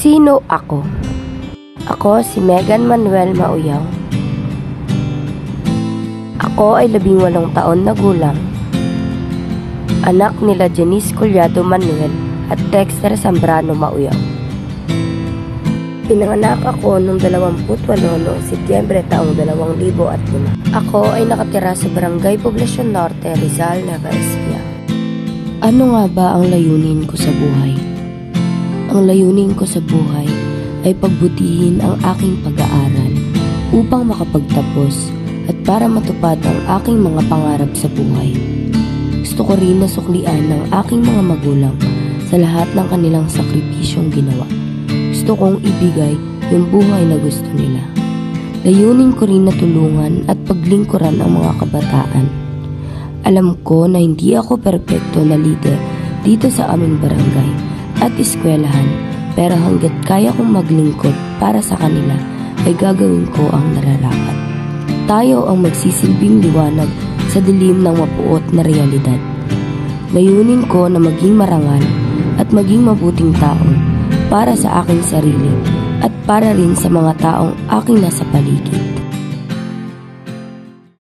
Sino ako? Ako si Megan Manuel Mauyaw. Ako ay 18 taon na gulang. Anak nila Janice Collado Manuel at Dexter Zambrano Mauyaw. Pinanganak ako noong 28 noong Setyembre taong 2005. Ako ay nakatira sa Barangay Poblacion Norte, Rizal, Nueva Ecija. Ano nga ba ang layunin ko sa buhay? Ang layunin ko sa buhay ay pagbutihin ang aking pag-aaral upang makapagtapos at para matupad ang aking mga pangarap sa buhay. Gusto ko rin na suklian ng aking mga magulang sa lahat ng kanilang sakripisyong ginawa. Gusto kong ibigay yung buhay na gusto nila. Layunin ko rin na tulungan at paglingkuran ang mga kabataan. Alam ko na hindi ako perpekto na leader dito sa aming barangay at eskwelahan, pero hanggat kaya kong maglingkod para sa kanila ay gagawin ko ang nararapat. Tayo ang magsisilbing liwanag sa dilim ng mapuot na realidad. Layunin ko na maging marangal at maging mabuting tao para sa aking sarili at para rin sa mga taong aking nasa paligid.